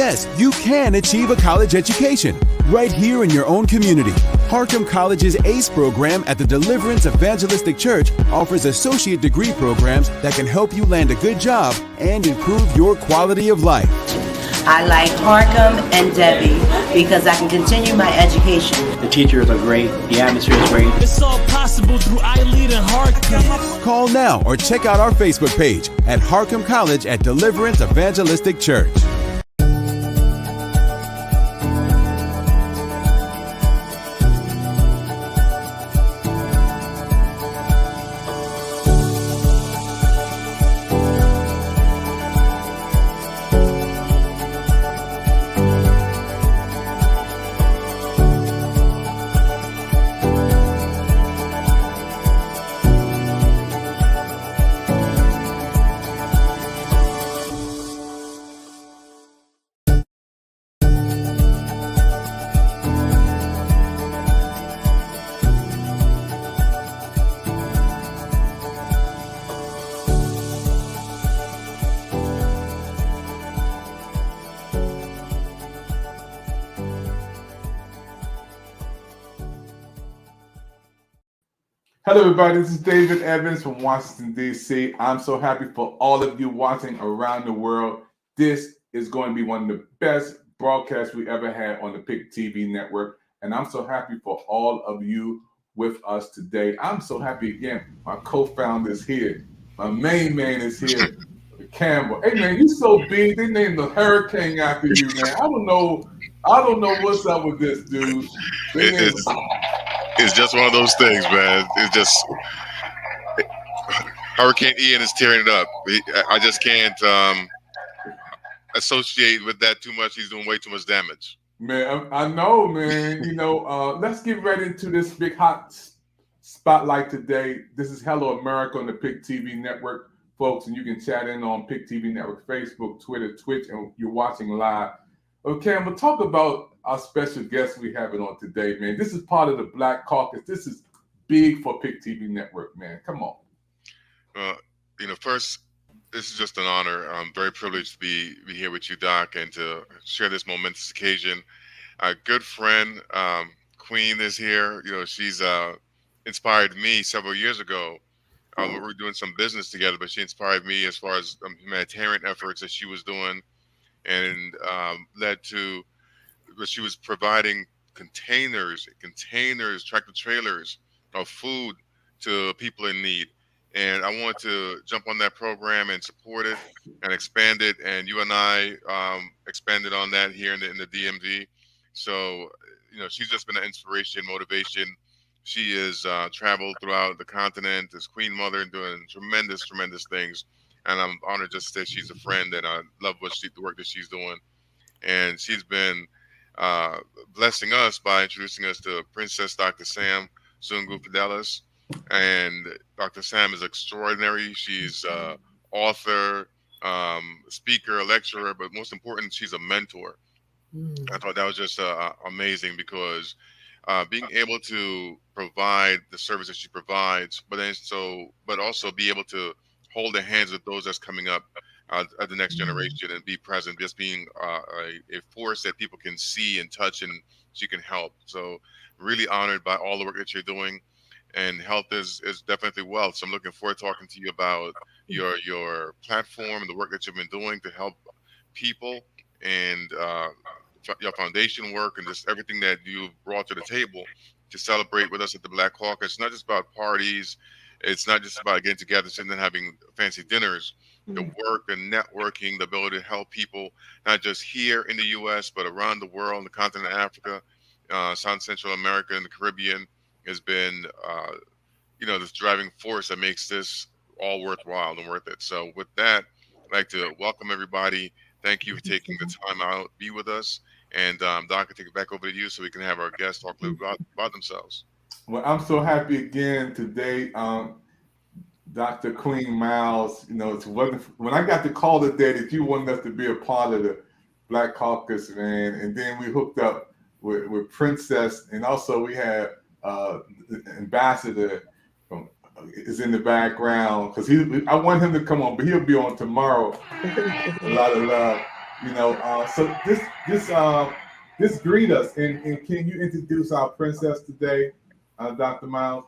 Yes, you can achieve a college education right here in your own community. Harcum College's ACE program at the Deliverance Evangelistic Church offers associate degree programs that can help you land a good job and improve your quality of life. I like Harcum and Debbie because I can continue my education. The teachers are great. The atmosphere is great. It's all possible through iLead and Harcum. Call now or check out our Facebook page at Harcum College at Deliverance Evangelistic Church. Hello, everybody. This is David Evans from Washington, D.C. I'm so happy for all of you watching around the world. This is going to be one of the best broadcasts we ever had on the PIC TV Network. And I'm so happy for all of you with us today. I'm so happy again. My co-founder is here. My main man is here, Campbell. Hey, man, you so big. They named the hurricane after you, man. I don't know what's up with this, dude. It's just one of those things, man. It's just Hurricane Ian is tearing it up. I just can't associate with that too much. He's doing way too much damage. Man, I know, man. Let's get right into this big hot spotlight today. This is Hello America on the PIC TV Network, folks, and you can chat in on PIC TV Network, Facebook, Twitter, Twitch, and you're watching live. Okay, we'll talk about our special guest we have it on today, man. This is part of the Black Caucus. This is big for PIC TV Network, man. Come on. First, this is just an honor. I'm very privileged to be here with you, Doc, and to share this momentous occasion. A good friend, Queen, is here. She's inspired me several years ago. We were doing some business together, but she inspired me as far as humanitarian efforts that she was doing, and led to what she was providing containers, tractor trailers of food to people in need. And I want to jump on that program and support it and expand it. And you and I expanded on that here in the DMV. So, she's just been an inspiration, motivation. She has traveled throughout the continent as Queen Mother and doing tremendous things. And I'm honored just that she's a friend, and I love the work that she's doing. And she's been blessing us by introducing us to Princess Dr. Sam Zungu Fidelis. And Dr. Sam is extraordinary. She's author, speaker, lecturer, but most important, she's a mentor. I thought that was just amazing because being able to provide the service that she provides, but also be able to hold the hands of those that's coming up at the next generation and be present, just being a force that people can see and touch, and she can help. So really honored by all the work that you're doing, and health is definitely wealth. So I'm looking forward to talking to you about your platform and the work that you've been doing to help people, and your foundation work, and just everything that you've brought to the table to celebrate with us at the Black Caucus. It's not just about parties. It's not just about getting together, sitting and having fancy dinners. The work, the networking, the ability to help people, not just here in the U.S., but around the world, on the continent of Africa, South Central America, and the Caribbean, has been, this driving force that makes this all worthwhile and worth it. So with that, I'd like to welcome everybody. Thank you for taking the time out to be with us. And Doc, I'll take it back over to you so we can have our guests talk a little about themselves. Well, I'm so happy again today. Dr. Queen Miles, it's wonderful. When I got the call today that you wanted us to be a part of the Black Caucus, man, and then we hooked up with Princess, and also we had the ambassador is in the background because I want him to come on, but he'll be on tomorrow. A lot of love. So this greet us, and can you introduce our princess today, Dr. Miles?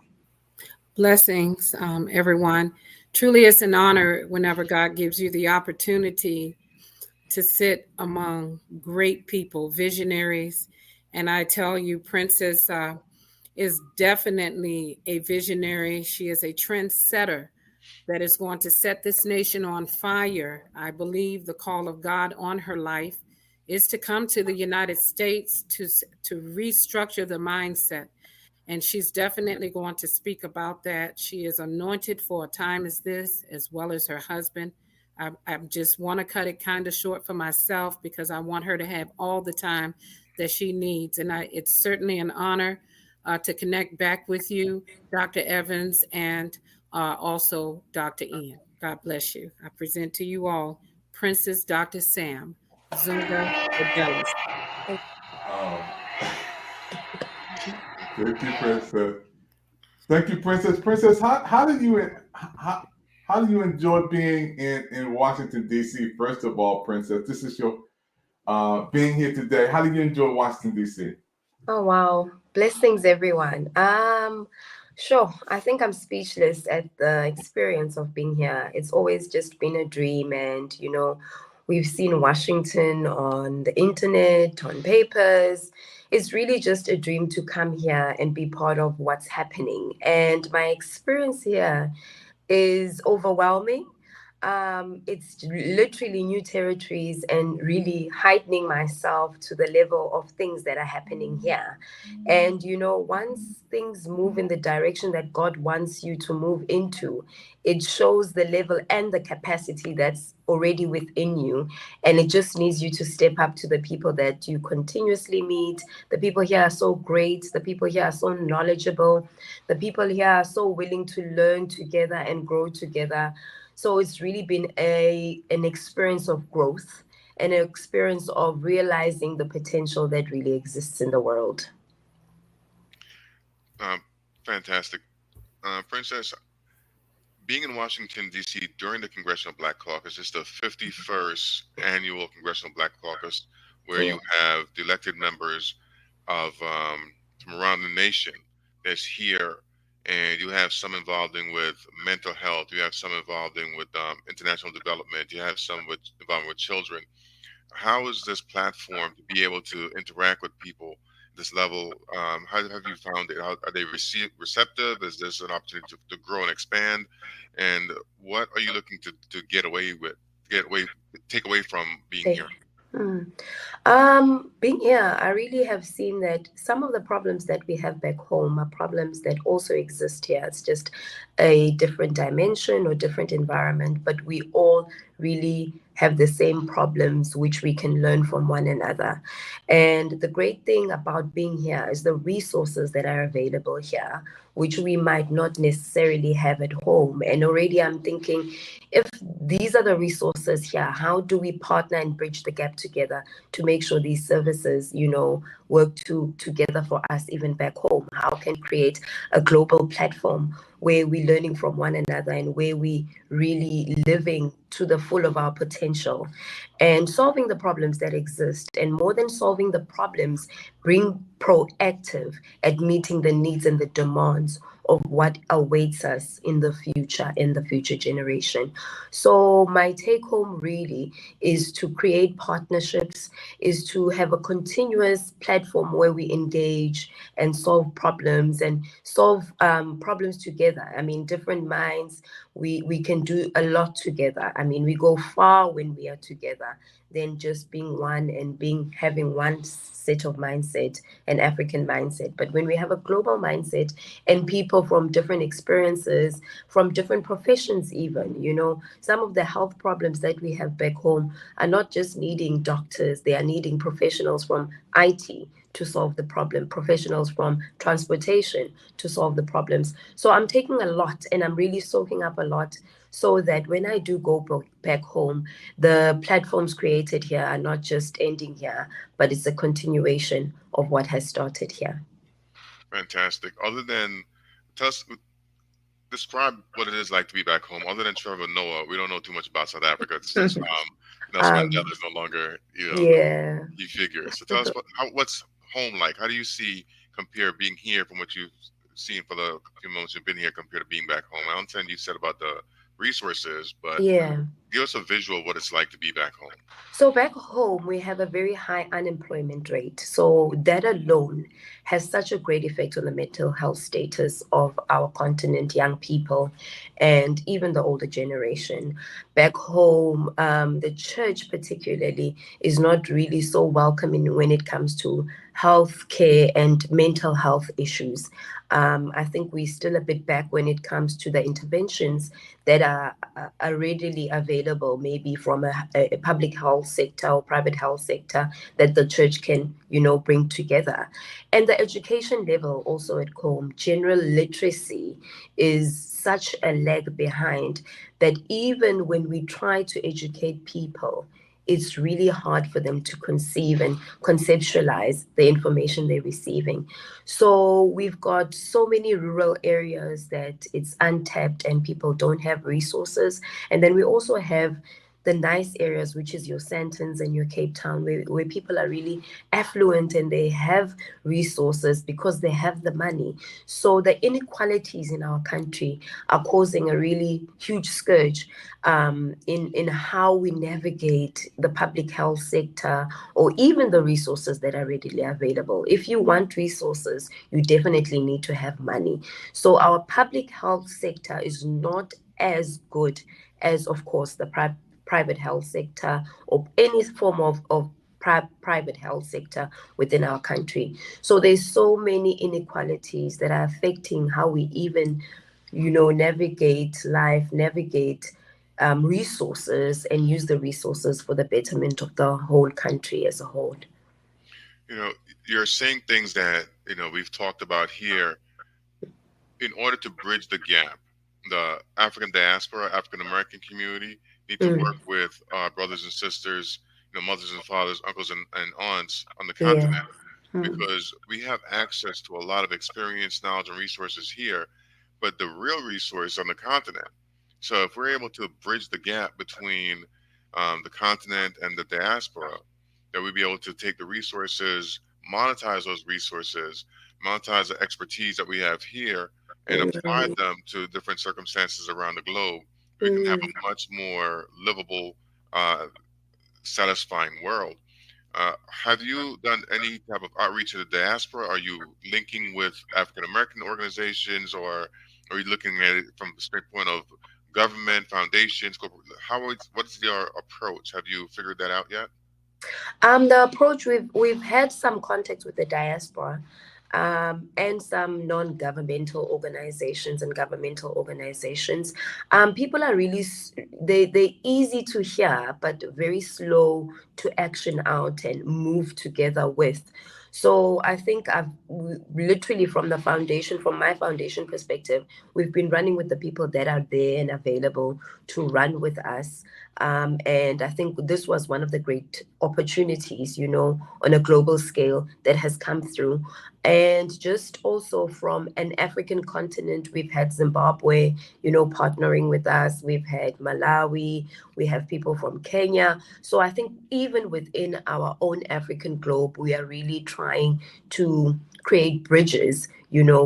Blessings, everyone. Truly, it's an honor whenever God gives you the opportunity to sit among great people, visionaries. And I tell you, Princess is definitely a visionary. She is a trendsetter that is going to set this nation on fire. I believe the call of God on her life is to come to the United States to restructure the mindset. And she's definitely going to speak about that. She is anointed for a time as this, as well as her husband. I just want to cut it kind of short for myself because I want her to have all the time that she needs. And it's certainly an honor to connect back with you, Dr. Evans, and also Dr. Ian. God bless you. I present to you all Princess Dr. Sam Zunga Fidelis. Oh, thank you, Princess. Thank you, Princess. Princess, how do you enjoy being in Washington D.C.? First of all, Princess, this is your being here today. How do you enjoy Washington D.C.? Oh wow. Blessings everyone. Sure. I think I'm speechless at the experience of being here. It's always just been a dream, and we've seen Washington on the internet, on papers. It's really just a dream to come here and be part of what's happening. And my experience here is overwhelming. It's literally new territories and really heightening myself to the level of things that are happening here. And, once things move in the direction that God wants you to move into, it shows the level and the capacity that's already within you. And it just needs you to step up to the people that you continuously meet. The people here are so great. The people here are so knowledgeable. The people here are so willing to learn together and grow together. So it's really been an experience of growth and an experience of realizing the potential that really exists in the world. Fantastic. Princess, being in Washington, D.C. during the Congressional Black Caucus, it's the 51st annual Congressional Black Caucus, where you have the elected members of from around the nation that's here, and you have some involved with mental health, you have some involved with international development, you have some involved with children. How is this platform to be able to interact with people this level? How have you found it? How are they receptive? Is this an opportunity to grow and expand? And what are you looking to take away from being here? Being here, I really have seen that some of the problems that we have back home are problems that also exist here. It's just a different dimension or different environment, but we all really have the same problems which we can learn from one another. And the great thing about being here is the resources that are available here, which we might not necessarily have at home. And already I'm thinking, if these are the resources here, how do we partner and bridge the gap together to make sure these services, work together for us even back home? How can we create a global platform where we're learning from one another and where we really living to the full of our potential and solving the problems that exist? And more than solving the problems, being proactive at meeting the needs and the demands of what awaits us in the future generation. So my take home really is to create partnerships, is to have a continuous platform where we engage and solve problems together. I mean, different minds, we can do a lot together. I mean, we go far when we are together than just being one and having one set of mindset, an African mindset. But when we have a global mindset and people from different experiences, from different professions even, some of the health problems that we have back home are not just needing doctors, they are needing professionals from IT to solve the problem, professionals from transportation to solve the problems. So I'm taking a lot and I'm really soaking up a lot so that when I do go back home, the platforms created here are not just ending here, but it's a continuation of what has started here. Fantastic. Other than, tell us describe what it is like to be back home. Other than Trevor Noah, we don't know too much about South Africa since Nelson Mandela is no longer, Yeah. key figure. So tell us what's home like. How do you compare being here from what you've seen for the few months you've been here compared to being back home? I understand you said about the resources, but Yeah. give us a visual of what it's like to be back home. So back home, we have a very high unemployment rate. So that alone has such a great effect on the mental health status of our continent, young people, and even the older generation. Back home, the church particularly is not really so welcoming when it comes to health care and mental health issues. I think we're still a bit back when it comes to the interventions that are readily available, maybe from a public health sector or private health sector that the church can, bring together. And the education level also at home, general literacy is such a lag behind that even when we try to educate people, it's really hard for them to conceive and conceptualize the information they're receiving. So we've got so many rural areas that it's untapped and people don't have resources. And then we also have the nice areas, which is your Sandtons and your Cape Town, where people are really affluent and they have resources because they have the money. So the inequalities in our country are causing a really huge scourge in how we navigate the public health sector or even the resources that are readily available. If you want resources, you definitely need to have money. So our public health sector is not as good as, of course, the private health sector or any form of private health sector within our country. So there's so many inequalities that are affecting how we even, navigate life, navigate resources and use the resources for the betterment of the whole country as a whole. You're saying things that, we've talked about here in order to bridge the gap. The African diaspora, African American community need to work with our brothers and sisters, mothers and fathers, uncles and aunts on the continent, because we have access to a lot of experience, knowledge, and resources here, but the real resource on the continent. So if we're able to bridge the gap between the continent and the diaspora, that we'd be able to take the resources, monetize those resources, monetize the expertise that we have here, and apply them to different circumstances around the globe, we can have a much more livable, satisfying world. Have you done any type of outreach to the diaspora? Are you linking with African American organizations, or are you looking at it from the standpoint of government, foundations? What's your approach? Have you figured that out yet? The approach, we've had some contact with the diaspora. And some non-governmental organizations and governmental organizations. People are really, they're easy to hear, but very slow to action out and move together with. So I think I've literally from my foundation perspective, we've been running with the people that are there and available to run with us. And I think this was one of the great opportunities, on a global scale that has come through. And just also from an African continent, we've had Zimbabwe, partnering with us. We've had Malawi. We have people from Kenya. So I think even within our own African globe, we are really trying to create bridges,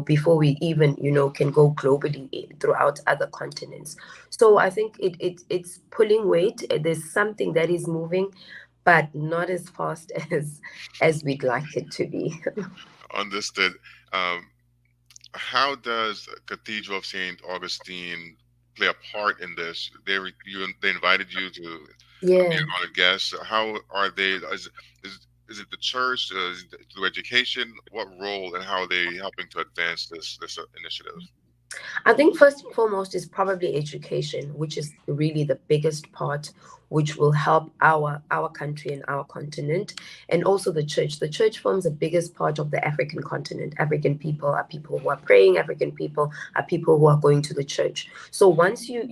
before we even, can go globally throughout other continents. So I think it's pulling weight. There's something that is moving, but not as fast as we'd like it to be. Understood. How does Cathedral of St. Augustine play a part in this? They invited you to be an honored guest. How are they? Is it the church? Is it through education? What role and how are they helping to advance this initiative? I think first and foremost is probably education, which is really the biggest part which will help our country and our continent, and also the church. The church forms the biggest part of the African continent. African people are people who are praying. African people are people who are going to the church. So once you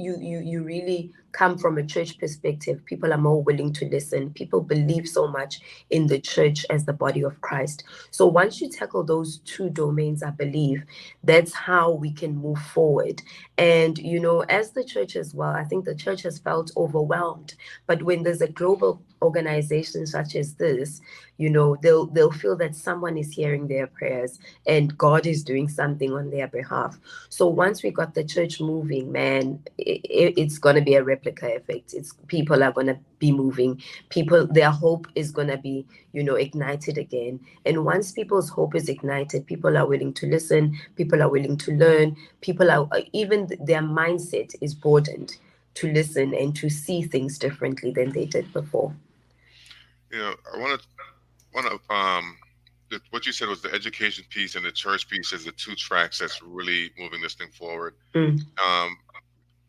really come from a church perspective, people are more willing to listen. People believe so much in the church as the body of Christ. So once you tackle those two domains, I believe that's how we can move forward. And, you know, as the church as well, I think the church has felt overwhelmed. But when there's a global organization such as this, you know, they'll feel that someone is hearing their prayers and God is doing something on their behalf. So once we got the church moving, man, it's going to be a replica effect. People are going to be moving. People, their hope is going to be, you know, ignited again. And once people's hope is ignited, people are willing to listen. People are willing to learn. People are, even their mindset is broadened to listen and to see things differently than they did before. You know, I want to what you said was the education piece and the church piece is the two tracks that's really moving this thing forward.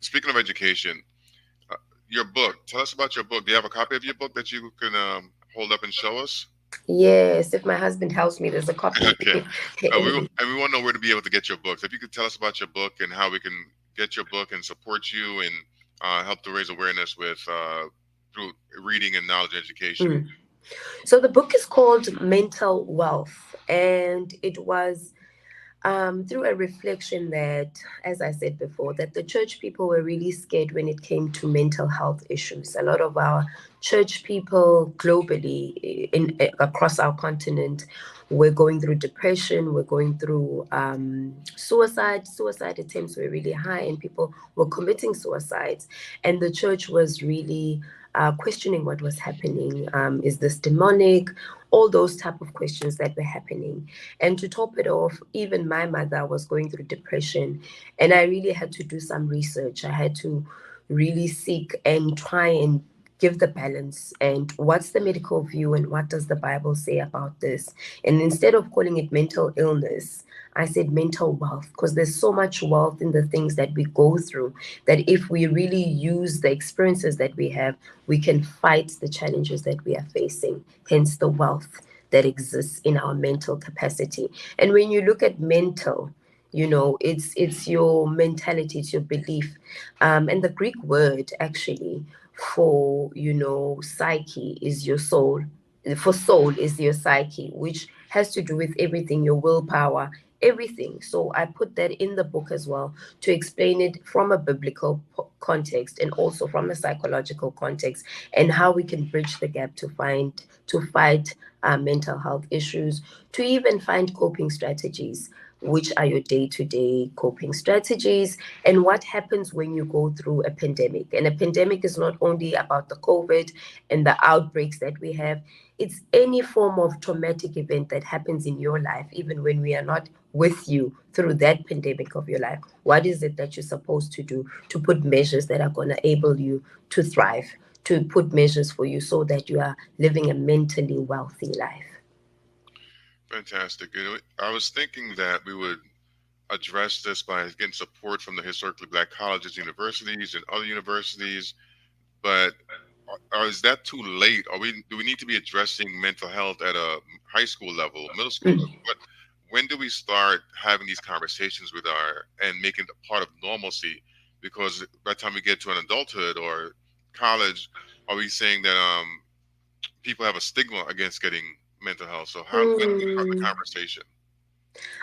Speaking of education, your book, tell us about your book. Do you have a copy of your book that you can hold up and show us? Yes, if my husband helps me, there's a copy. Okay. We want to know where to be able to get your books. If you could tell us about your book and how we can get your book and support you and help to raise awareness with through reading and knowledge education. So the book is called Mental Wealth, and it was through a reflection that, as I said before, that the church people were really scared when it came to mental health issues. A lot of our church people globally, across our continent, were going through depression, were going through suicide. Suicide attempts were really high, and people were committing suicides. And the church was really questioning what was happening. Is this demonic? All those type of questions that were happening. And to top it off, even my mother was going through depression, and I really had to do some research. I had to really seek and try and give the balance and what's the medical view and what does the Bible say about this. And instead of calling it mental illness, I said mental wealth, because there's so much wealth in the things that we go through that if we really use the experiences that we have, we can fight the challenges that we are facing, hence the wealth that exists in our mental capacity. And when you look at mental, you know, it's your mentality, it's your belief. And the Greek word actually for, you know, psyche is your soul. For soul is your psyche, which has to do with everything, your willpower, everything. So I put that in the book as well to explain it from a biblical context and also from a psychological context, and how we can bridge the gap to fight mental health issues, to even find coping strategies, which are your day-to-day coping strategies, and what happens when you go through a pandemic. And a pandemic is not only about the COVID and the outbreaks that we have, it's any form of traumatic event that happens in your life, even when we are not with you through that pandemic of your life. What is it that you're supposed to do to put measures that are going to enable you to thrive, to put measures for you so that you are living a mentally wealthy life? Fantastic. You know, I was thinking that we would address this by getting support from the historically Black colleges, universities, and other universities. But is that too late? Do we need to be addressing mental health at a high school level, middle school level? But when do we start having these conversations and making it a part of normalcy? Because by the time we get to an adulthood or college, are we saying that people have a stigma against getting mental health? So how do we start the conversation?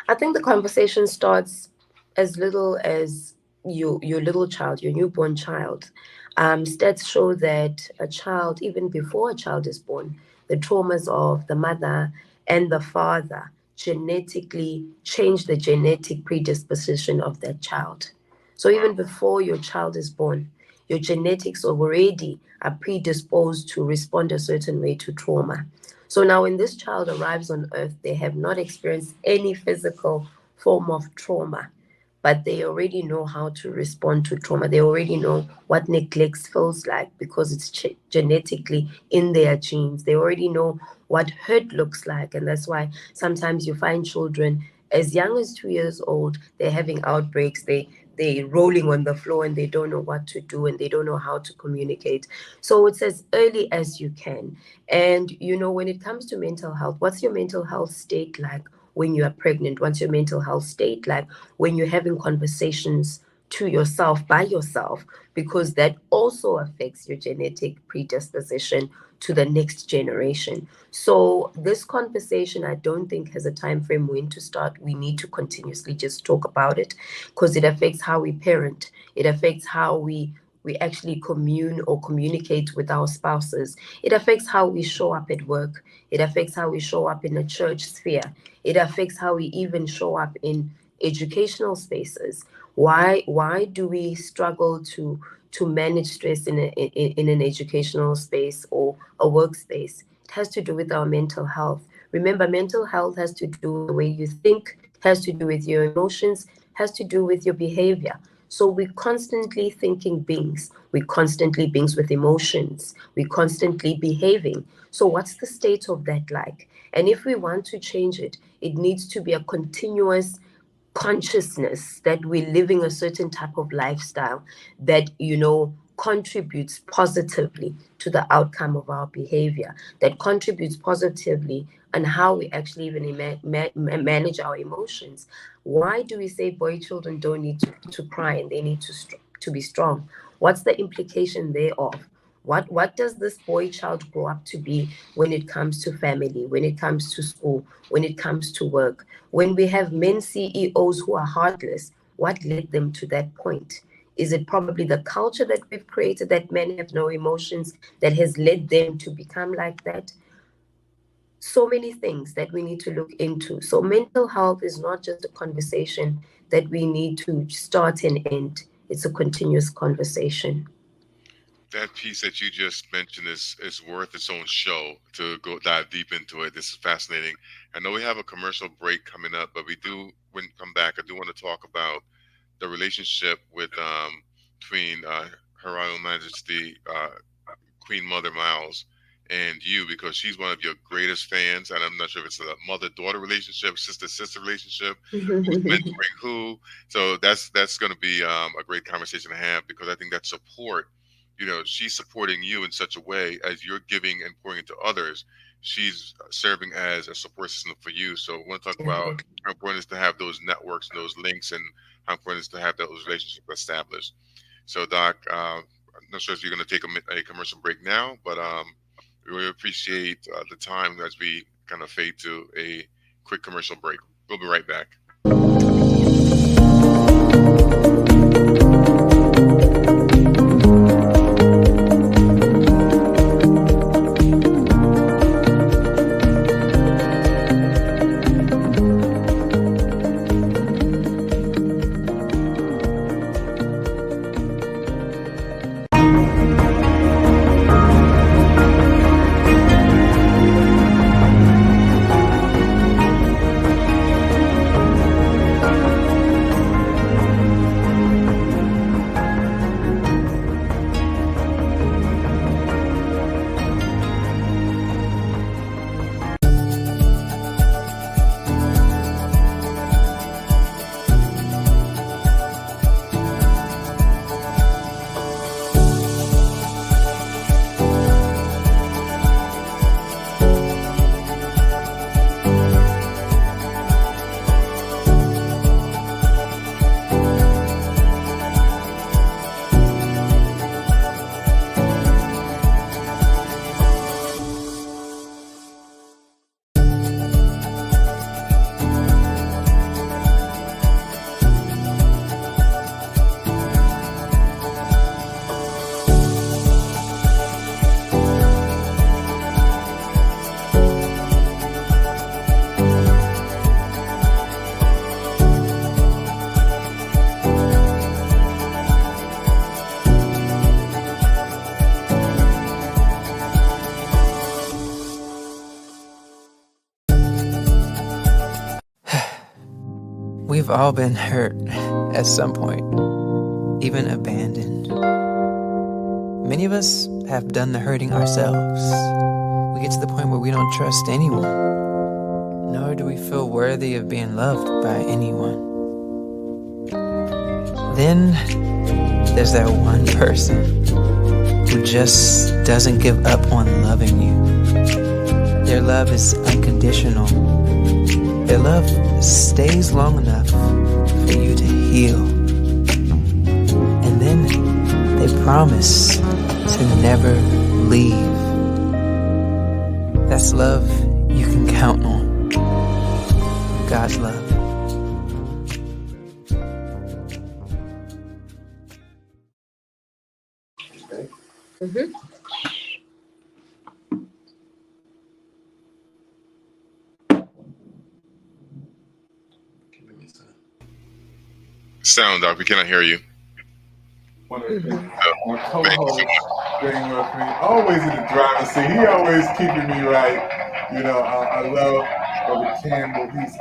I think the conversation starts as little as your little child, your newborn child. Stats show that a child, even before a child is born, the traumas of the mother and the father genetically change the genetic predisposition of that child. So even before your child is born, your genetics already are predisposed to respond a certain way to trauma. So now when this child arrives on earth, they have not experienced any physical form of trauma, but they already know how to respond to trauma. They already know what neglect feels like because it's genetically in their genes. They already know what hurt looks like. And that's why sometimes you find children as young as 2 years old, they're having outbreaks. They they're rolling on the floor and they don't know what to do and they don't know how to communicate. So it's as early as you can. And, you know, when it comes to mental health, what's your mental health state like when you are pregnant? What's your mental health state like when you're having conversations to yourself, by yourself? Because that also affects your genetic predisposition to the next generation. So this conversation, I don't think has a time frame when to start. We need to continuously just talk about it, because it affects how we parent. It affects how we actually commune or communicate with our spouses. It affects how we show up at work. It affects how we show up in a church sphere. It affects how we even show up in educational spaces. Why do we struggle to manage stress in an educational space or a workspace? It has to do with our mental health. Remember, mental health has to do with the way you think, has to do with your emotions, has to do with your behavior. So we're constantly thinking beings. We're constantly beings with emotions. We're constantly behaving. So what's the state of that like? And if we want to change it, it needs to be a continuous consciousness that we're living a certain type of lifestyle that, you know, contributes positively to the outcome of our behavior, that contributes positively on how we actually even manage our emotions. Why do we say boy children don't need to cry and they need to be strong? What's the implication thereof? What does this boy child grow up to be when it comes to family, when it comes to school, when it comes to work? When we have men CEOs who are heartless, what led them to that point? Is it probably the culture that we've created, that men have no emotions, that has led them to become like that? So many things that we need to look into. So mental health is not just a conversation that we need to start and end. It's a continuous conversation. That piece that you just mentioned is worth its own show to go dive deep into it. This is fascinating. I know we have a commercial break coming up, but when we come back, I do want to talk about the relationship with between Her Royal Majesty Queen Mother Miles and you, because she's one of your greatest fans, and I'm not sure if it's a mother-daughter relationship, sister-sister relationship, who's mentoring who. So that's going to be a great conversation to have, because I think that support, you know, she's supporting you in such a way as you're giving and pouring into others. She's serving as a support system for you. So I want to talk about how important it is to have those networks and those links, and how important it is to have those relationships established. So, Doc, I'm not sure if you're going to take a commercial break now, but we really appreciate the time as we kind of fade to a quick commercial break. We'll be right back. We've all been hurt at some point, even abandoned. Many of us have done the hurting ourselves. We get to the point where we don't trust anyone, nor do we feel worthy of being loved by anyone. Then there's that one person who just doesn't give up on loving you. Their love is unconditional. Their love stays long enough for you to heal. And then they promise to never leave. That's love you can count on. God's love. Mm-hmm. Sound, Doc. We cannot hear you. One of the things my co-host being with me, always in the driver's seat. He always keeping me right. You know, I love Brother Campbell. He's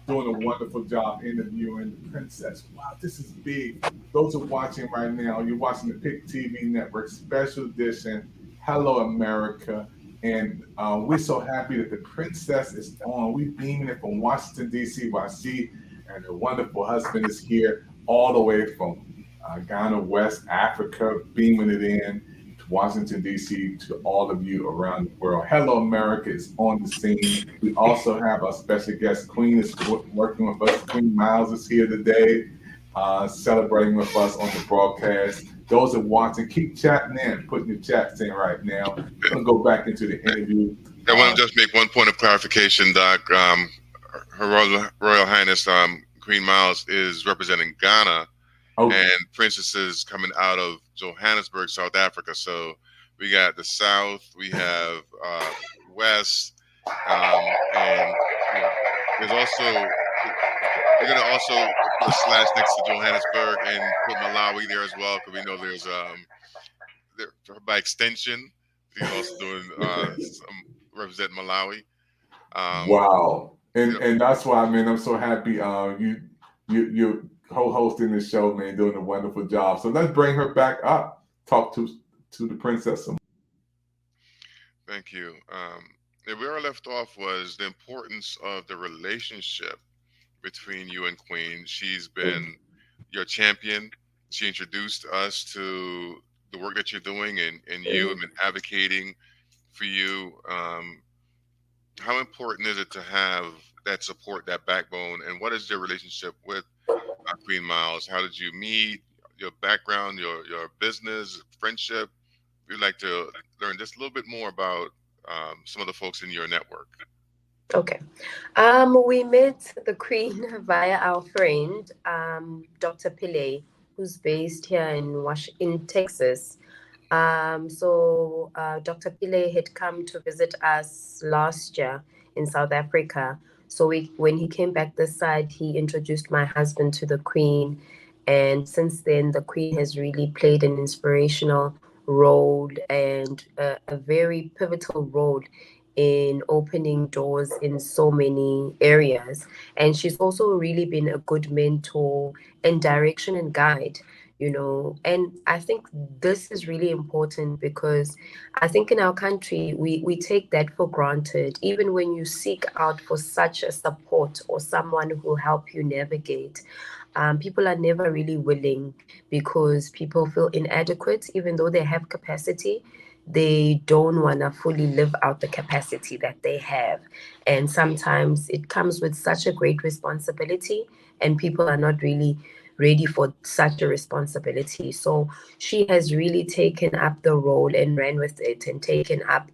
doing a wonderful job interviewing the princess. Wow, this is big. Those who are watching right now, you're watching the PIC TV Network special edition, Hello America. And we're so happy that the princess is on. We're beaming it from Washington, D.C., where I see, and her wonderful husband is here all the way from Ghana, West Africa, beaming it in to Washington, D.C., to all of you around the world. Hello America is on the scene. We also have our special guest, Queen is working with us. Queen Miles is here today, celebrating with us on the broadcast. Those that are watching, keep chatting in, putting your chats in right now. I'm going to go back into the interview. I want to just make one point of clarification, Doc. Her Royal Highness Queen Miles is representing Ghana, and Princess is coming out of Johannesburg, South Africa. So we got the South, we have West, and there's also, we're going to also put a slash next to Johannesburg and put Malawi there as well, because we know there's, by extension, he's also doing represent Malawi. Wow. And that's why, man, I'm so happy you're co-hosting this show, man, doing a wonderful job. So let's bring her back up, talk to the princess. Thank you. Where I left off was the importance of the relationship between you and Queen. She's been your champion. She introduced us to the work that you're doing, and you have been advocating for you. How important is it to have that support, that backbone, and what is your relationship with Queen Miles? How did you meet? Your background, your business, friendship? We'd like to learn just a little bit more about some of the folks in your network. Okay. We met the Queen via our friend, Dr. Pillay, who's based here in Texas. So Dr. Pillay had come to visit us last year in South Africa. So when he came back this side, he introduced my husband to the Queen. And since then, the Queen has really played an inspirational role and a very pivotal role in opening doors in so many areas. And she's also really been a good mentor and direction and guide, you know. And I think this is really important because I think in our country, we take that for granted. Even when you seek out for such a support or someone who will help you navigate, people are never really willing because people feel inadequate, even though they have capacity. They don't want to fully live out the capacity that they have. And sometimes it comes with such a great responsibility, and people are not really ready for such a responsibility. So she has really taken up the role and ran with it and taken up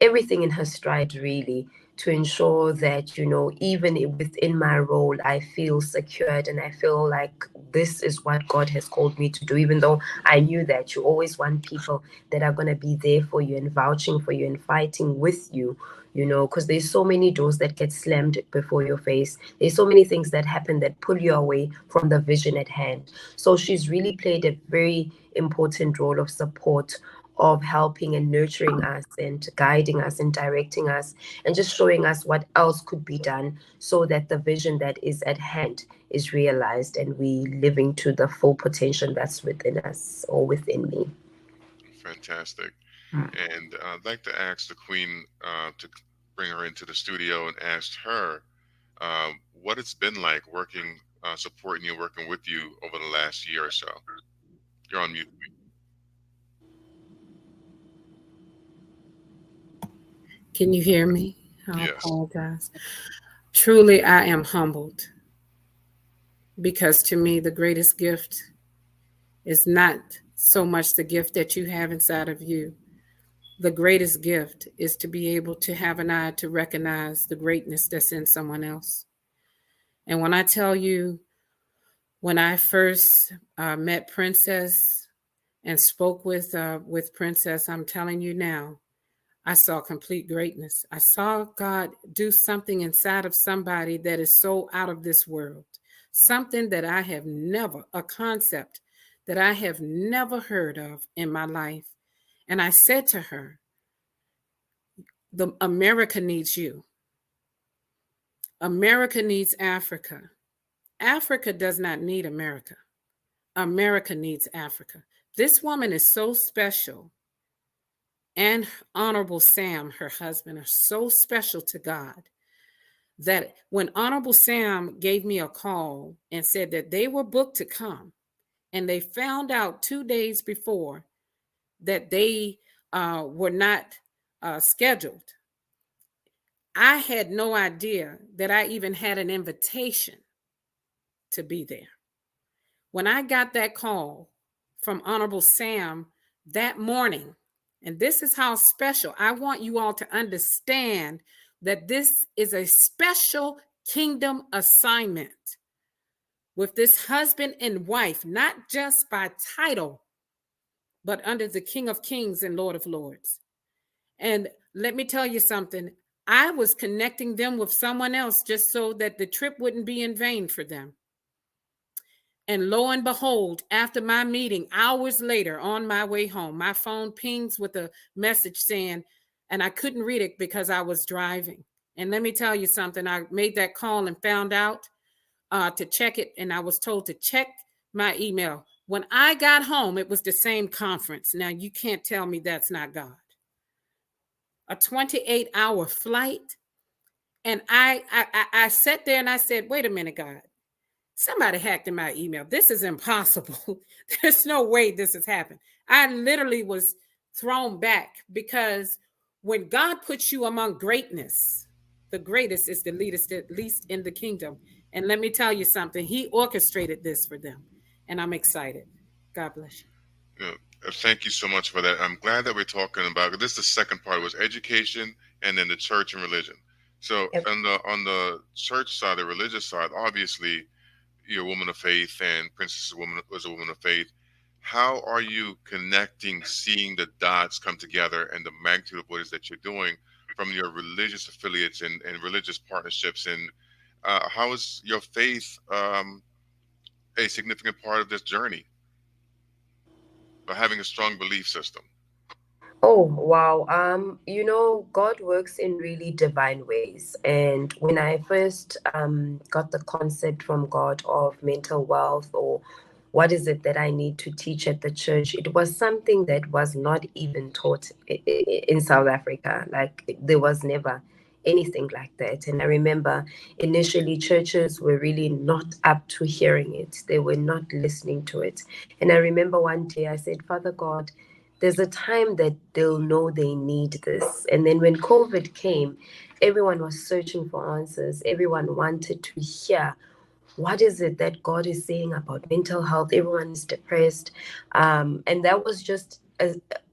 everything in her stride, really, to ensure that, you know, even within my role, I feel secured and I feel like this is what God has called me to do, even though I knew that you always want people that are going to be there for you and vouching for you and fighting with you, you know, because there's so many doors that get slammed before your face. There's so many things that happen that pull you away from the vision at hand. So she's really played a very important role of support, of helping and nurturing us and guiding us and directing us and just showing us what else could be done so that the vision that is at hand is realized and we living to the full potential that's within us or within me. Fantastic. And I'd like to ask the Queen to bring her into the studio and ask her what it's been like working supporting you, working with you over the last year or so. You're on mute. Can you hear me? I Yes. apologize. Truly, I am humbled, because to me, the greatest gift is not so much the gift that you have inside of you. The greatest gift is to be able to have an eye to recognize the greatness that's in someone else. And when I tell you, when I first met Princess and spoke with Princess, I'm telling you now, I saw complete greatness. I saw God do something inside of somebody that is so out of this world, something that I have never, a concept that I have never heard of in my life. And I said to her, America needs you. America needs Africa. Africa does not need America. America needs Africa. This woman is so special. And Honorable Sam, her husband, are so special to God that when Honorable Sam gave me a call and said that they were booked to come, and they found out 2 days before that they were not scheduled, I had no idea that I even had an invitation to be there. When I got that call from Honorable Sam that morning, and this is how special, I want you all to understand that this is a special kingdom assignment with this husband and wife, not just by title, but under the King of Kings and Lord of Lords. And let me tell you something, I was connecting them with someone else just so that the trip wouldn't be in vain for them. And lo and behold, after my meeting, hours later on my way home, my phone pings with a message saying, and I couldn't read it because I was driving. And let me tell you something, I made that call and found out to check it, and I was told to check my email. When I got home, it was the same conference. Now, you can't tell me that's not God. A 28-hour flight. And I sat there and I said, wait a minute, God. Somebody hacked in my email. This is impossible. There's no way this has happened. I literally was thrown back, because when God puts you among greatness, the greatest is the least in the kingdom. And let me tell you something. He orchestrated this for them. And I'm excited. God bless you. Thank you so much for that. I'm glad that we're talking about this. The second part was education, and then the church and religion. So on the church side, the religious side, obviously, you're a woman of faith, and Princess was a woman of faith. How are you connecting, seeing the dots come together and the magnitude of what it is that you're doing from your religious affiliates and religious partnerships? And how is your faith a significant part of this journey, by having a strong belief system? Oh, wow. God works in really divine ways. And when I first got the concept from God of mental wealth, or what is it that I need to teach at the church, it was something that was not even taught in South Africa. Like, there was never anything like that. And I remember initially churches were really not up to hearing it. They were not listening to it. And I remember one day I said, Father God, there's a time that they'll know they need this. And then when COVID came, everyone was searching for answers. Everyone wanted to hear, what is it that God is saying about mental health? Everyone is depressed. And that was just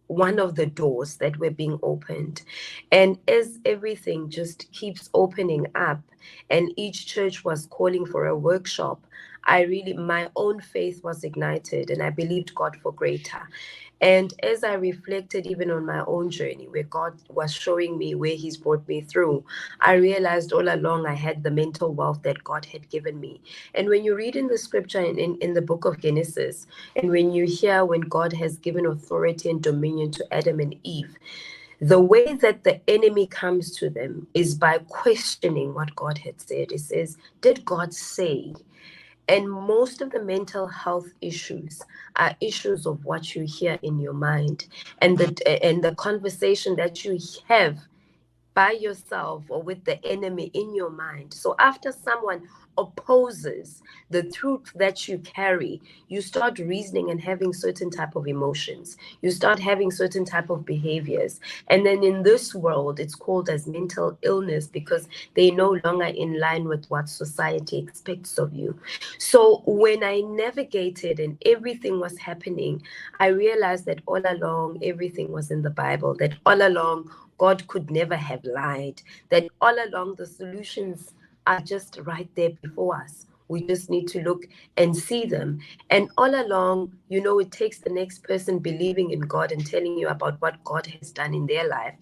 one of the doors that were being opened. And as everything just keeps opening up, and each church was calling for a workshop, my own faith was ignited, and I believed God for greater. And as I reflected even on my own journey, where God was showing me where He's brought me through, I realized all along I had the mental wealth that God had given me. And when you read in the scripture in the book of Genesis, and when you hear when God has given authority and dominion to Adam and Eve, the way that the enemy comes to them is by questioning what God had said. It says, did God say? And most of the mental health issues are issues of what you hear in your mind, and the conversation that you have by yourself or with the enemy in your mind. So after someone opposes the truth that you carry, you start reasoning and having certain type of emotions. You start having certain type of behaviors. And then in this world, it's called as mental illness because they're no longer in line with what society expects of you. So when I navigated and everything was happening, I realized that all along, everything was in the Bible, that all along, God could never have lied, that all along the solutions are just right there before us. We just need to look and see them. And all along, it takes the next person believing in God and telling you about what God has done in their life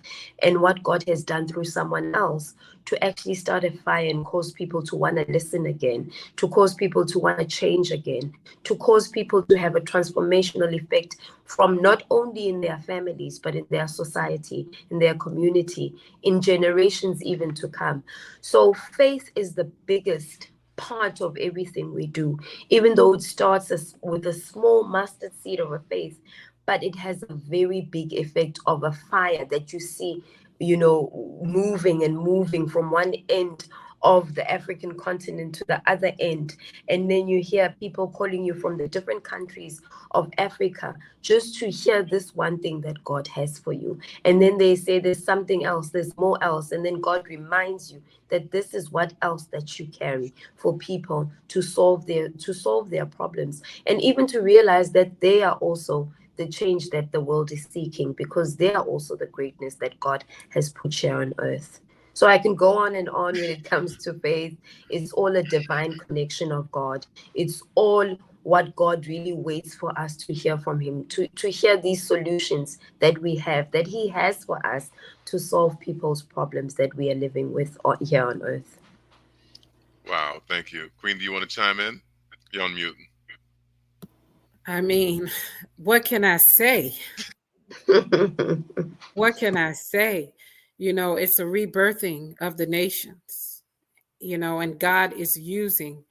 and what God has done through someone else to actually start a fire and cause people to want to listen again, to cause people to want to change again, to cause people to have a transformational effect from not only in their families, but in their society, in their community, in generations even to come. So faith is the biggest part of everything we do, even though it starts with a small mustard seed of a faith, but it has a very big effect of a fire that you see moving and moving from one end of the African continent to the other end. And then you hear people calling you from the different countries of Africa just to hear this one thing that God has for you. And then they say there's something else, there's more else. And then God reminds you that this is what else that you carry for people to solve their problems. And even to realize that they are also the change that the world is seeking, because they are also the greatness that God has put here on earth. So I can go on and on when it comes to faith. It's all a divine connection of God. It's all what God really waits for us to hear from him, to hear these solutions that we have, that he has for us to solve people's problems that we are living with here on earth. Wow, thank you. Queen, do you want to chime in? You're on mute. I mean, what can I say? What can I say? It's a rebirthing of the nations, and God is using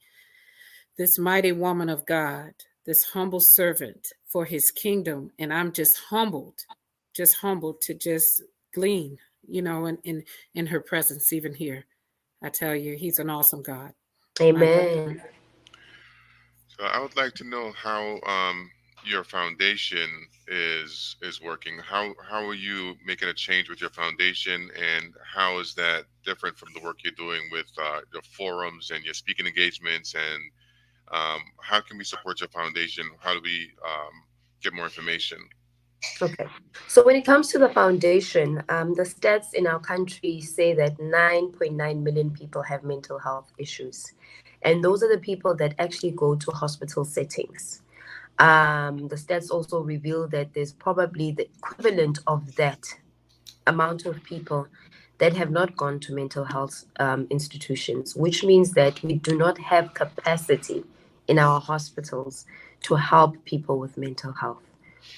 this mighty woman of God, this humble servant for his kingdom. And I'm just humbled to just glean, in her presence, even here. I tell you, he's an awesome God. Amen. So I would like to know how your foundation is working. How are you making a change with your foundation, and how is that different from the work you're doing with your forums and your speaking engagements? And how can we support your foundation? How do we get more information? Okay. So when it comes to the foundation, the stats in our country say that 9.9 million people have mental health issues. And those are the people that actually go to hospital settings. The stats also reveal that there's probably the equivalent of that amount of people that have not gone to mental health institutions, which means that we do not have capacity in our hospitals to help people with mental health.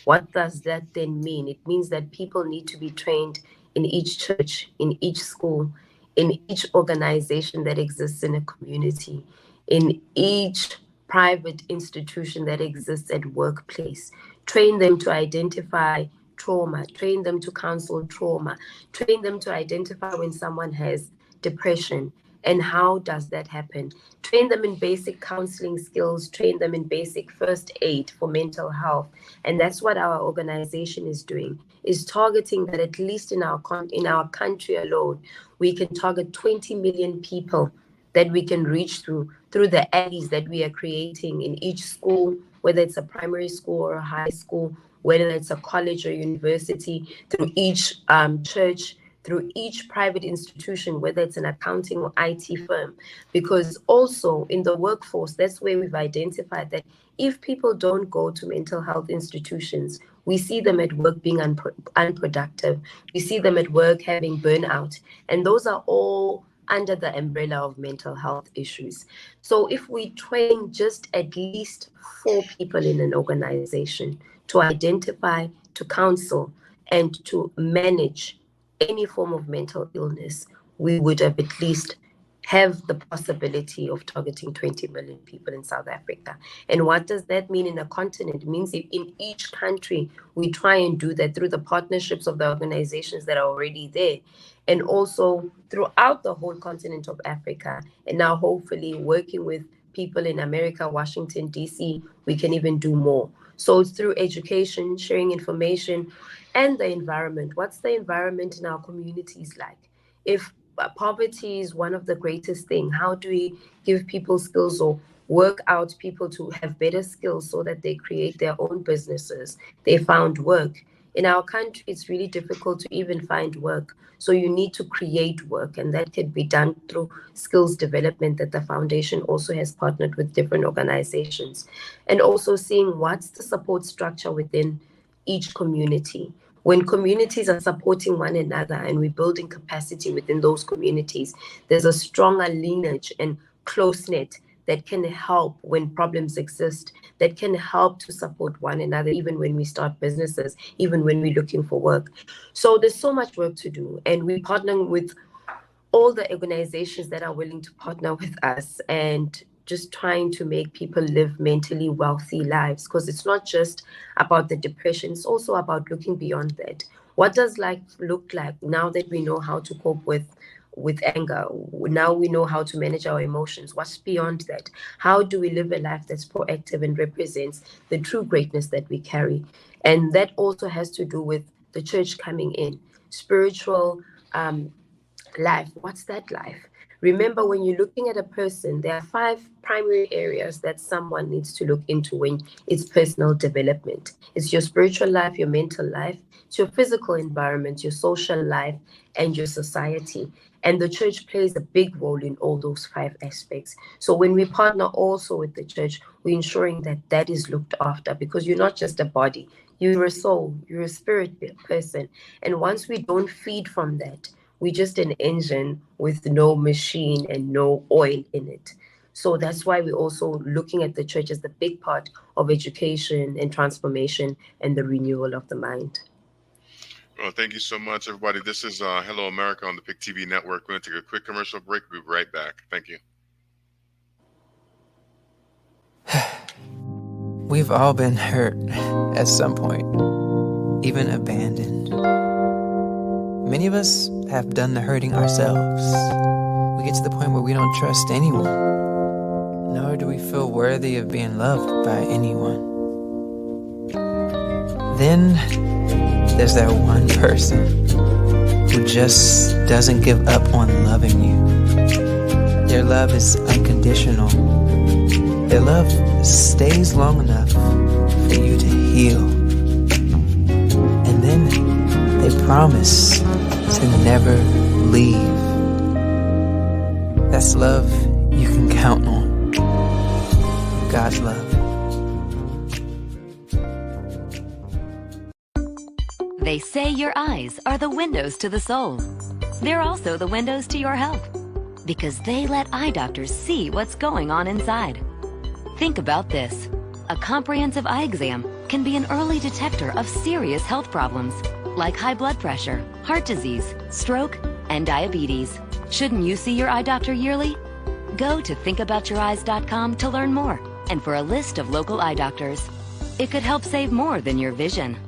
What does that then mean? It means that people need to be trained in each church, in each school, in each organization that exists in a community, in each private institution that exists at workplace. Train them to identify trauma, train them to counsel trauma, train them to identify when someone has depression. And how does that happen? Train them in basic counseling skills, train them in basic first aid for mental health. And that's what our organization is doing, is targeting that at least in our country alone, we can target 20 million people that we can reach through the alleys that we are creating in each school, whether it's a primary school or a high school, whether it's a college or university, through each church, through each private institution, whether it's an accounting or IT firm. Because also in the workforce, that's where we've identified that if people don't go to mental health institutions, we see them at work being unproductive. We see them at work having burnout. And those are all under the umbrella of mental health issues. So if we train just at least 4 people in an organization to identify, to counsel, and to manage any form of mental illness, we would have at least have the possibility of targeting 20 million people in South Africa. And what does that mean in a continent? It means in each country, we try and do that through the partnerships of the organizations that are already there, and also throughout the whole continent of Africa. And now hopefully working with people in America, Washington, DC, we can even do more. So it's through education, sharing information, and the environment. What's the environment in our communities like? If poverty is one of the greatest things, how do we give people skills or work out people to have better skills so that they create their own businesses, they found work? In our country, it's really difficult to even find work. So you need to create work, and that can be done through skills development that the foundation also has partnered with different organizations. And also seeing what's the support structure within each community. When communities are supporting one another and we're building capacity within those communities, there's a stronger lineage and close-knit that can help when problems exist, that can help to support one another, even when we start businesses, even when we're looking for work. So there's so much work to do, and we're partnering with all the organizations that are willing to partner with us, and just trying to make people live mentally wealthy lives, because it's not just about the depression, it's also about looking beyond that. What does life look like now that we know how to cope with anger? Now we know how to manage our emotions. What's beyond that? How do we live a life that's proactive and represents the true greatness that we carry? And that also has to do with the church coming in. Spiritual life. What's that life? Remember, when you're looking at a person, there are 5 primary areas that someone needs to look into when it's personal development. It's your spiritual life, your mental life, it's your physical environment, your social life, and your society. And the church plays a big role in all those 5 aspects. So when we partner also with the church, we're ensuring that that is looked after, because you're not just a body, you're a soul, you're a spirit person. And once we don't feed from that, we're just an engine with no machine and no oil in it. So that's why we're also looking at the church as the big part of education and transformation and the renewal of the mind. Well, thank you so much, everybody. This is Hello America on the PIC TV Network. We're going to take a quick commercial break. We'll be right back. Thank you. We've all been hurt at some point, even abandoned. Many of us have done the hurting ourselves. We get to the point where we don't trust anyone, nor do we feel worthy of being loved by anyone. Then there's that one person who just doesn't give up on loving you. Their love is unconditional. Their love stays long enough for you to heal. And then they promise to never leave. That's love you can count on. God's love. They say your eyes are the windows to the soul. They're also the windows to your health, because they let eye doctors see what's going on inside. Think about this. A comprehensive eye exam can be an early detector of serious health problems, like high blood pressure, heart disease, stroke, and diabetes. Shouldn't you see your eye doctor yearly? Go to thinkaboutyoureyes.com to learn more and for a list of local eye doctors. It could help save more than your vision.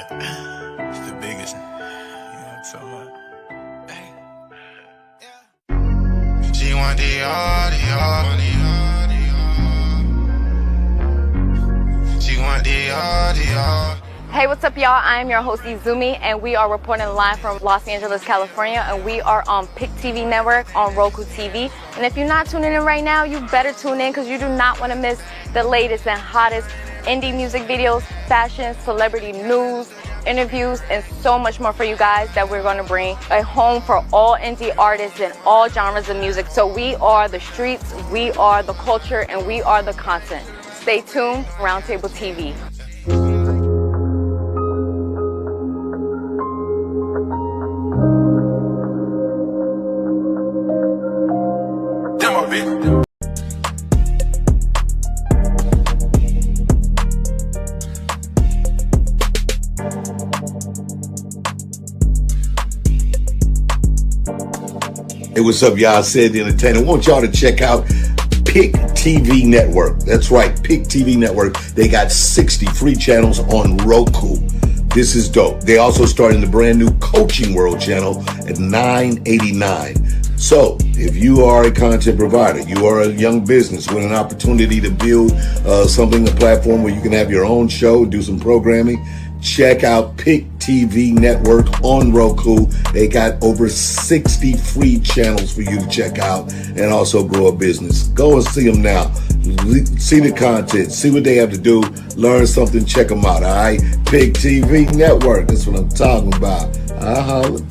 It's the biggest. You know what I'm talking about? She want the She want the Hey, what's up, y'all? I am your host, Izumi, and we are reporting live from Los Angeles, California, and we are on PIC TV Network on Roku TV. And if you're not tuning in right now, you better tune in, because you do not want to miss the latest and hottest indie music videos, fashion, celebrity news, interviews, and so much more for you guys that we're going to bring a home for all indie artists and all genres of music. So we are the streets, we are the culture, and we are the content. Stay tuned, Roundtable TV. Hey, what's up, y'all? Said the Entertainer. I want y'all to check out PIC TV Network. That's right, PIC TV Network. They got 60 free channels on Roku. This is dope. They also started the brand new Coaching World channel at $9.89. So if you are a content provider, you are a young business with an opportunity to build a platform where you can have your own show, do some programming, check out PIC TV Network on Roku. They got over 60 free channels for you to check out and also grow a business. Go and see them now. See the content. See what they have to do. Learn something. Check them out. All right? PIC TV Network. That's what I'm talking about. Holla.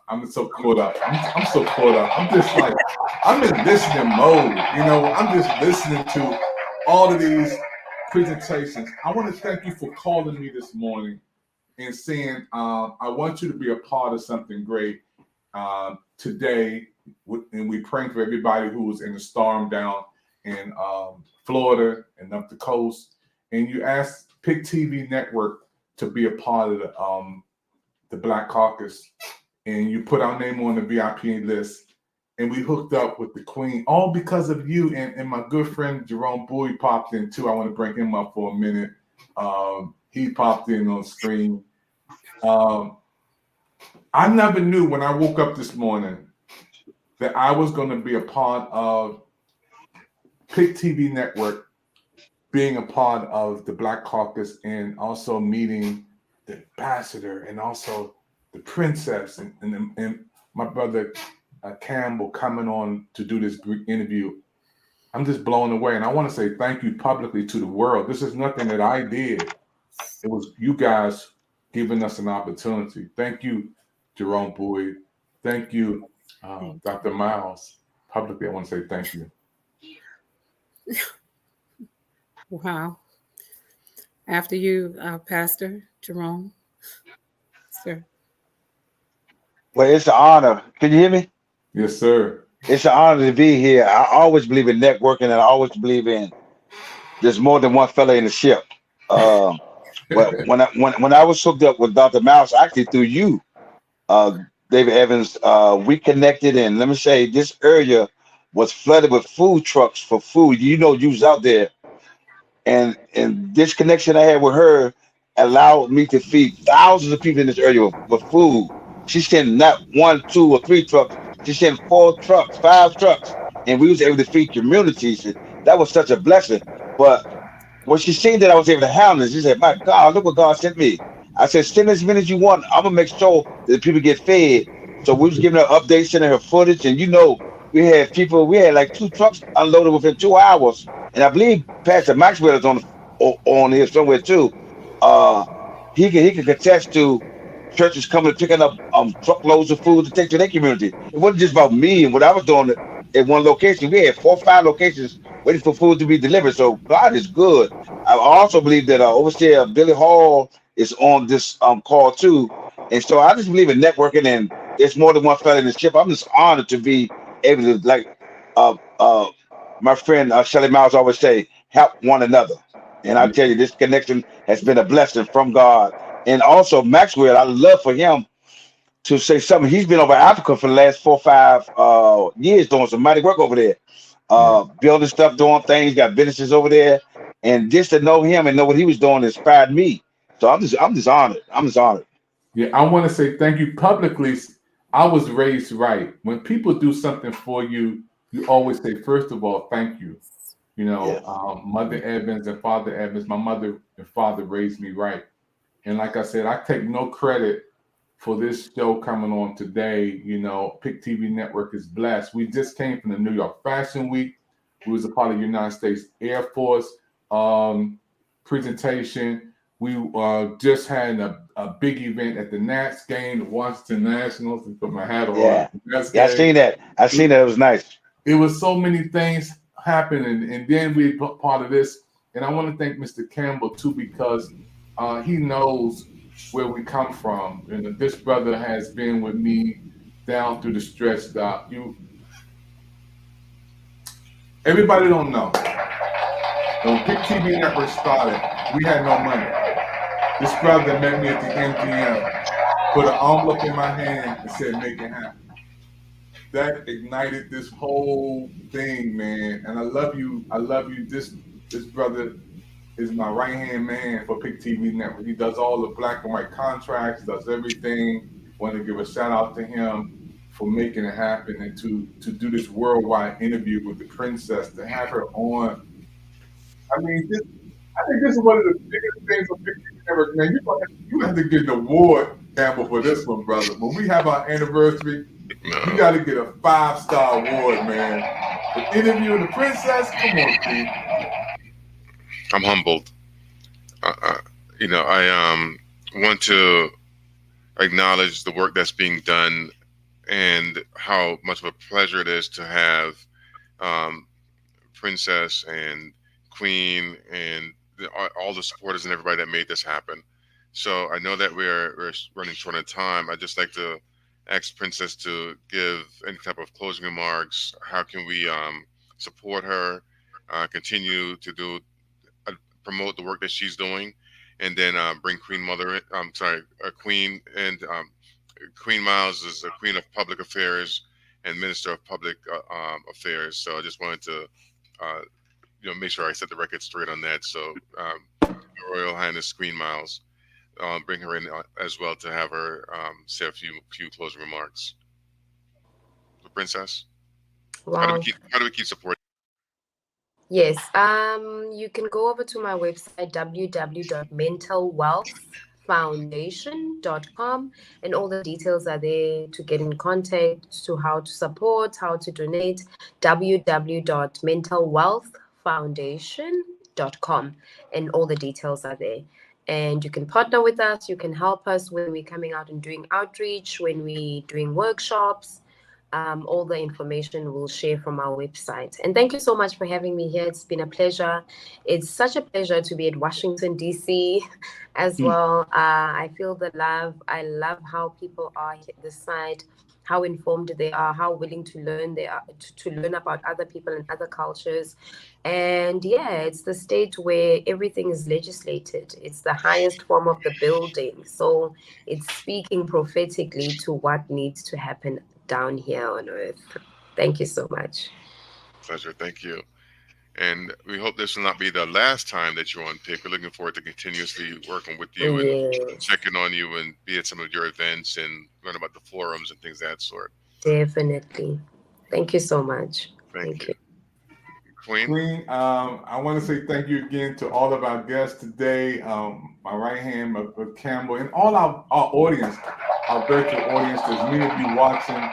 I'm so caught up. I'm so caught up. I'm just like, I'm in listening mode. You know, I'm just listening to all of these presentations. I want to thank you for calling me this morning and saying, I want you to be a part of something great today. And we're praying for everybody who was in the storm down in Florida and up the coast. And you asked PIC TV Network to be a part of the Black Caucus. And you put our name on the VIP list, and we hooked up with the Queen, all because of you. And my good friend Jerome Bowie popped in too. I want to bring him up for a minute. He popped in on screen. I never knew when I woke up this morning that I was going to be a part of PIC TV Network, being a part of the Black Caucus, and also meeting the ambassador and also the princess and my brother Campbell coming on to do this interview. I'm just blown away. And I want to say thank you publicly to the world. This is nothing that I did. It was you guys giving us an opportunity. Thank you, Jerome Bowie. Thank you, Dr. Miles. Publicly, I want to say thank you. Wow. After you, Pastor Jerome. Sir. Well, it's an honor. Can you hear me? Yes, sir. It's an honor to be here. I always believe in networking, and I always believe in there's more than one fella in the ship. When I was hooked up with Dr. Mouse, actually through you, David Evans, we connected, and let me say, this area was flooded with food trucks for food. You know, you was out there, and this connection I had with her allowed me to feed thousands of people in this area with food. She sent not 1, 2, or 3 trucks. She sent 4 trucks, 5 trucks, and we was able to feed communities. That was such a blessing. But when she seen that I was able to handle it, she said, "My God, look what God sent me." I said, "Send as many as you want. I'm gonna make sure that people get fed." So we was giving her updates, sending her footage, and you know, we had like 2 trucks unloaded within 2 hours. And I believe Pastor Maxwell is on here somewhere too. He can contest to churches coming and picking up truckloads of food to take to their community. It wasn't just about me and what I was doing at one location. We had 4 or 5 locations waiting for food to be delivered. So God is good. I also believe that Overseer Billy Hall is on this call too. And so I just believe in networking, and there's more than one fella in the ship. I'm just honored to be able to, like my friend Shelly Miles always say, help one another. And I tell you, this connection has been a blessing from God. And also Maxwell, I love for him to say something. He's been over Africa for the last 4 or 5 years doing some mighty work over there. Building stuff, doing things, got businesses over there. And just to know him and know what he was doing inspired me. So I'm just honored. I'm just honored. Yeah, I want to say thank you publicly. I was raised right. When people do something for you, you always say, first of all, thank you. You know, Mother Evans and Father Evans, my mother and father raised me right. And like I said, I take no credit for this show coming on today. You know, PIC TV Network is blessed. We just came from the New York Fashion Week. We was a part of the United States Air Force presentation. We just had a big event at the Nats game, the Washington Nationals. And put my hat on. Yeah, I seen that. I seen that. It was nice. It was so many things happening, and then we part of this. And I want to thank Mr. Campbell too, because he knows where we come from. And this brother has been with me down through the stretch. Doc, everybody don't know. When PIC TV Network started, we had no money. This brother met me at the MGM, put an envelope in my hand and said, make it happen. That ignited this whole thing, man. And I love you. I love you. This brother is my right-hand man for PIC TV Network. He does all the black and white contracts, does everything. Want to give a shout out to him for making it happen and to do this worldwide interview with the princess, to have her on. I mean, I think this is one of the biggest things on PIC TV Network, man. You have to get an award, Campbell, for this one, brother. When we have our anniversary, you got to get a 5-star award, man. The interview with the princess, come on, Steve. I'm humbled. You know, I want to acknowledge the work that's being done and how much of a pleasure it is to have Princess and Queen and all the supporters and everybody that made this happen. So I know that we're running short on time. I'd just like to ask Princess to give any type of closing remarks. How can we support her, continue to promote the work that she's doing, and then bring Queen Mother in. Queen and Queen Miles is a Queen of Public Affairs and Minister of Public Affairs. So I just wanted to make sure I set the record straight on that. So Her Royal Highness Queen Miles, bring her in as well to have her say a few closing remarks. The Princess. Wow. How do we keep supporting? Yes, you can go over to my website, www.mentalwealthfoundation.com, and all the details are there to get in contact, to how to support, how to donate, www.mentalwealthfoundation.com, and all the details are there. And you can partner with us, you can help us when we're coming out and doing outreach, when we're doing workshops. All the information we'll share from our website. And thank you so much for having me here. It's been a pleasure. It's such a pleasure to be at Washington, D.C. as well. I feel the love. I love how people are here this side, how informed they are, how willing to learn they are, to learn about other people and other cultures. And yeah, it's the state where everything is legislated. It's the highest form of the building. So it's speaking prophetically to what needs to happen down here on earth. Thank you so much. Pleasure. Thank you. And we hope this will not be the last time that you're on PIC. We're looking forward to continuously working with you and checking on you and be at some of your events and learn about the forums and things of that sort. Definitely. Thank you so much. Thank you. Queen, I want to say thank you again to all of our guests today, my right hand, Campbell, and all our audience, our virtual audience. There's many of you watching.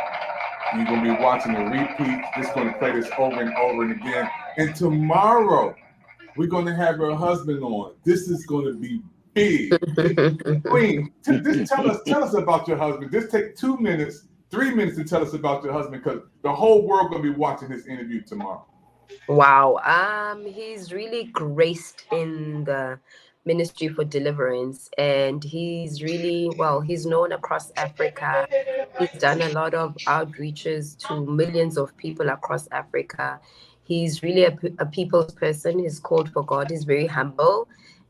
You're going to be watching a repeat. Just going to play this over and over and again. And tomorrow, we're going to have her husband on. This is going to be big. Queen, just tell us about your husband. Just take 2 minutes, 3 minutes to tell us about your husband, because the whole world going to be watching this interview tomorrow. Wow. He's really graced in the ministry for deliverance, and he's really, he's known across Africa. He's done a lot of outreaches to millions of people across Africa. He's really a people's person. He's called for God. He's very humble.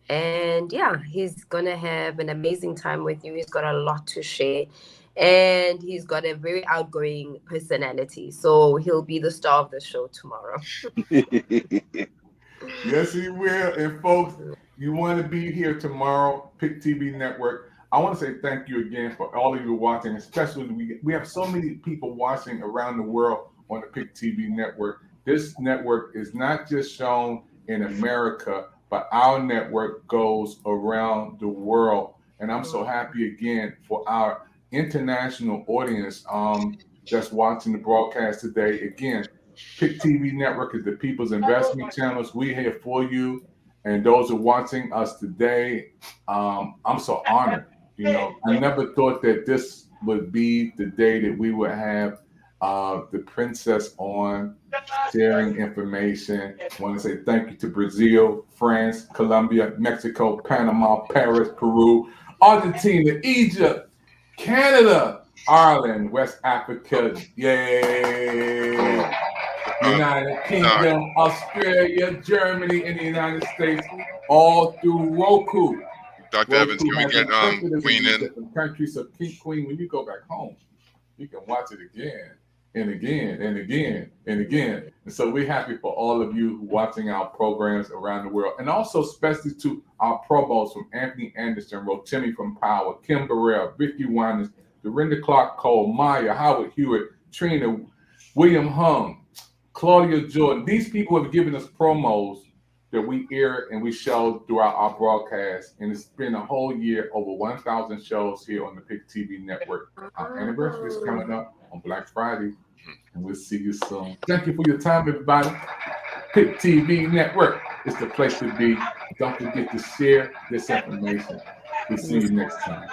And yeah, he's going to have an amazing time with you. He's got a lot to share. and he's got a very outgoing personality. So he'll be the star of the show tomorrow. Yes, he will. And folks, you want to be here tomorrow, PIC TV Network. I want to say thank you again for all of you watching, especially we have so many people watching around the world on the PIC TV Network. This network is not just shown in America, but our network goes around the world. And I'm so happy again for our international audience that's watching the broadcast today. Again, PIC TV Network is the people's investment channels. We're here for you. And those who are watching us today, I'm so honored. You know, I never thought that this would be the day that we would have the princess on sharing information. I want to say thank you to Brazil, France, Colombia, Mexico, Panama, Paris, Peru, Argentina, Egypt, Canada, Ireland, West Africa, yay! United Kingdom, Australia, Germany, and the United States, all through Roku. Dr. Evans, can we get Queen in? Countries of Queen, when you go back home, you can watch it again and again and again and again. And so we're happy for all of you watching our programs around the world. And also especially to our promos from Anthony Anderson, Rotimi from Power, Kim Burrell, Vicky Winans, Dorinda Clark Cole, Maya, Howard Hewitt, Trina, William Hung, Claudia Jordan. These people have given us promos that we air and we show throughout our broadcast. And it's been a whole year, over 1,000 shows here on the PIC TV Network. Our anniversary is coming up on Black Friday, and we'll see you soon. Thank you for your time, everybody. PIC TV Network is the place to be. Don't forget to share this information. We'll see you next time.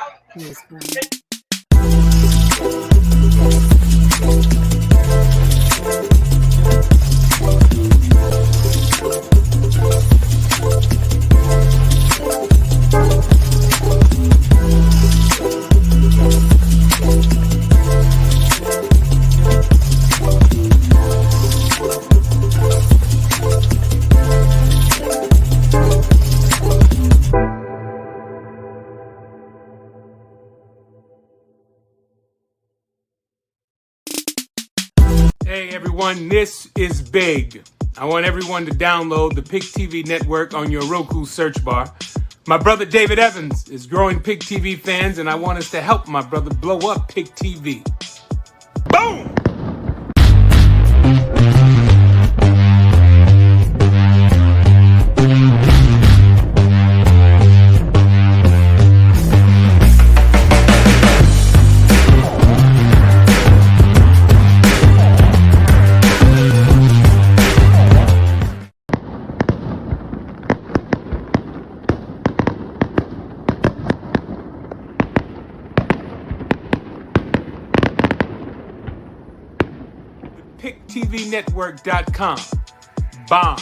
Hey everyone, this is big. I want everyone to download the PIC TV Network on your Roku search bar. My brother David Evans is growing PIC TV fans, and I want us to help my brother blow up PIC TV. Boom! PicTVNetwork.com. Bomb.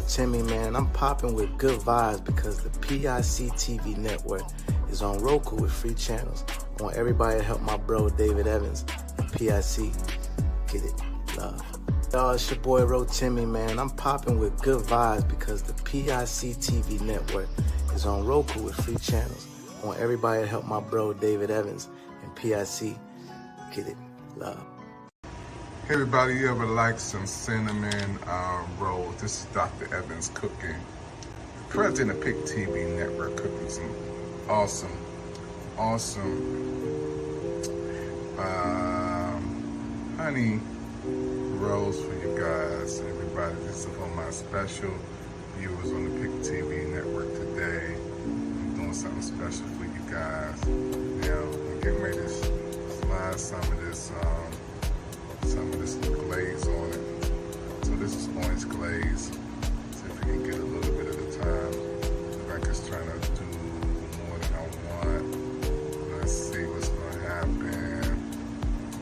Timmy, man, I'm popping with good vibes because the PIC TV Network is on Roku with free channels. I want everybody to help my bro David Evans and PIC get it, love. Y'all, it's your boy Rotimi, man. I'm popping with good vibes because the PIC TV Network is on Roku with free channels. I want everybody to help my bro David Evans and PIC get it, love. Hey everybody, you ever like some cinnamon rolls? This is Dr. Evans cooking. President of PIC TV Network cooking some awesome honey rolls for you guys. Everybody, this is for my special viewers on the PIC TV Network today. I'm doing something special for you guys. Now, I'm getting ready to slide some of this glaze on it. So this is orange glaze. See if we can get a little bit at a time. trying to do more than I want. Let's see what's going to happen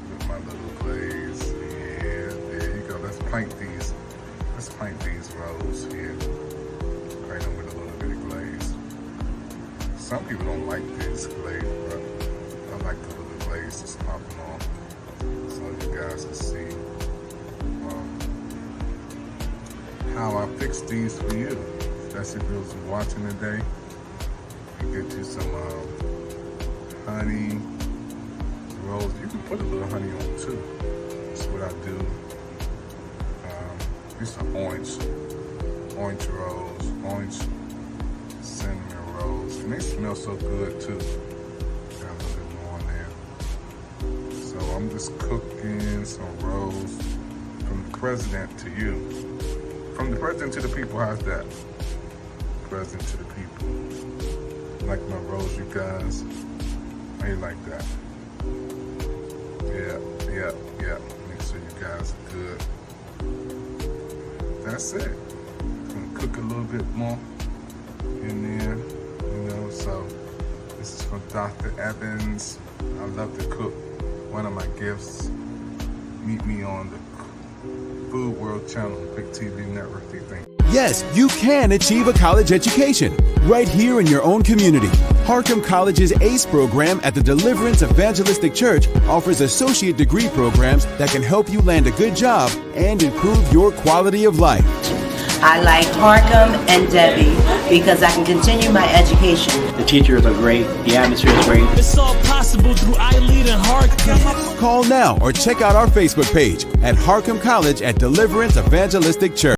with my little glaze. Yeah, there you go. Let's plank these rows here. Grate them with a little bit of glaze. Some people don't like this glaze, but I like the little glaze that's popping on, so you guys can see how I fix these for you. That's if you're watching today. You get you some honey rolls. You can put a little honey on too. That's what I do. These are orange rolls, orange cinnamon rolls, and they smell so good too. Got a little bit more on there. So I'm just cooking some rolls from the president to you. From the president to the people, how's that? President to the people. Like my rolls, you guys? How you like that? Yeah. Make sure you guys are good. That's it. I'm gonna cook a little bit more in there, you know. So this is from Dr. Evans. I love to cook. One of my gifts. Meet me on the Food World channel, PIC TV Network. What do you think? Yes, you can achieve a college education right here in your own community. Harcum College's ACE program at the Deliverance Evangelistic Church offers associate degree programs that can help you land a good job and improve your quality of life. I like Harcum and Debbie because I can continue my education. The teachers are great. The atmosphere is great. It's all possible through iLead and Harcum. Call now or check out our Facebook page at Harcum College at Deliverance Evangelistic Church.